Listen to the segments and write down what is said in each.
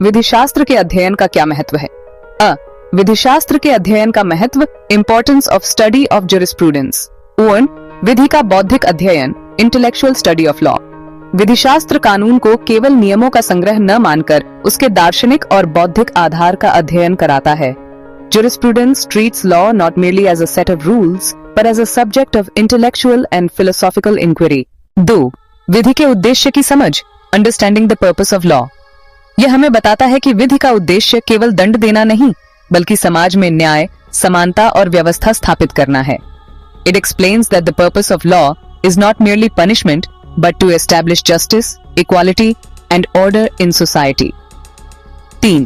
विधिशास्त्र के अध्ययन का क्या महत्व है? विधिशास्त्र के अध्ययन का महत्व, importance of study of jurisprudence. विधि का बौद्धिक अध्ययन, इंटेलेक्चुअल स्टडी ऑफ लॉ। विधिशास्त्र कानून को केवल नियमों का संग्रह न मानकर उसके दार्शनिक और बौद्धिक आधार का अध्ययन कराता है। Jurisprudence treats law not merely as a set of rules, but as a subject of intellectual and philosophical inquiry. 2. विधि के उद्देश्य की समझ, understanding the purpose of law. यह हमें बताता है कि विधि का उद्देश्य केवल दंड देना नहीं, बल्कि समाज में न्याय, समानता और व्यवस्था स्थापित करना है। It explains that the purpose of law is not merely punishment, but to establish justice, equality and order in society. 3.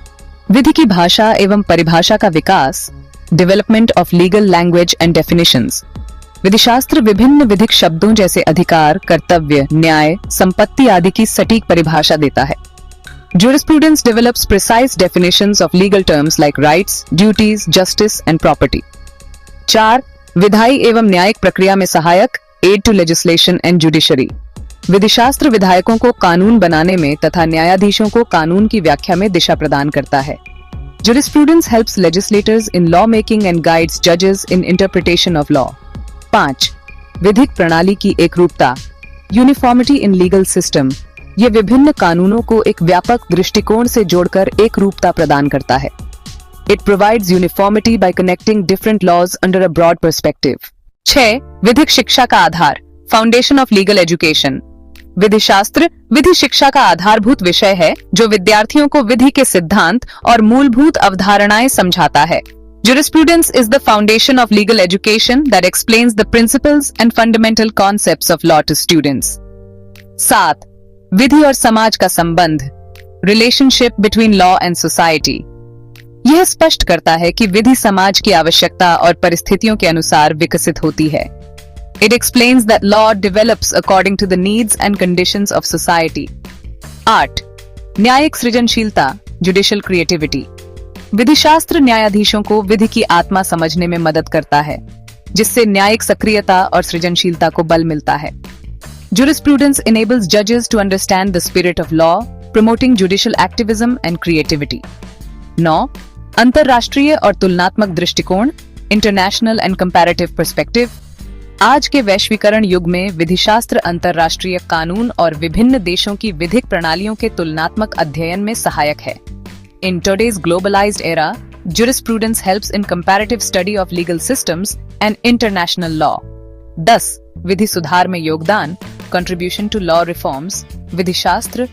विधि की भाषा एवं परिभाषा का विकास, development of legal language and definitions. विधिशास्त्र विभिन्न विधिक शब्दों जैसे अधिकार, कर्तव्य, न्याय, संपत्ति आदि की सटीक परिभाषा देता है। Jurisprudence develops precise definitions of legal terms like rights, duties, justice and property. 4. विधायी एवं न्यायिक प्रक्रिया में सहायक, aid to legislation and judiciary. विधिशास्त्र विधायकों को कानून बनाने में तथा न्यायाधीशों को कानून की व्याख्या में दिशा प्रदान करता है। Jurisprudence helps legislators in law making and guides judges in interpretation of law. 5. विधिक प्रणाली की एकरूपता, यूनिफॉर्मिटी इन लीगल सिस्टम। ये विभिन्न कानूनों को एक व्यापक दृष्टिकोण से जोड़कर एक रूपता प्रदान करता है। It provides uniformity by connecting different laws under a broad perspective. 6. विधिक शिक्षा का आधार, फाउंडेशन ऑफ लीगल एजुकेशन। विधिशास्त्र विधि शिक्षा का आधारभूत विषय है जो विद्यार्थियों को विधि के सिद्धांत और मूलभूत अवधारणाएं समझाता है। Jurisprudence is the foundation of legal education that explains the principles and fundamental concepts of law to students. 7. विधि और समाज का संबंध, relationship between law and society. यह स्पष्ट करता है कि विधि समाज की आवश्यकता और परिस्थितियों के अनुसार विकसित होती है। It explains that law develops according to the needs and conditions of society. 8. न्यायिक सृजनशीलता, जुडिशियल क्रिएटिविटी। विधिशास्त्र न्यायाधीशों को विधि की आत्मा समझने में मदद करता है, जिससे न्यायिक सक्रियता और सृजनशीलता को बल मिलता है। Jurisprudence enables judges to understand the spirit of law, promoting judicial activism and creativity. 9. अंतरराष्ट्रीय और तुलनात्मक दृष्टिकोण, इंटरनेशनल एंड कंपैरेटिव पर्सपेक्टिव। आज के वैश्वीकरण युग में विधिशास्त्र अंतरराष्ट्रीय कानून और विभिन्न देशों की विधिक प्रणालियों के तुलनात्मक अध्ययन में सहायक है। In today's globalized era, jurisprudence helps in comparative study of legal systems and international law. 10. विधि सुधार में योगदान, contribution to law reforms। विधिशास्त्र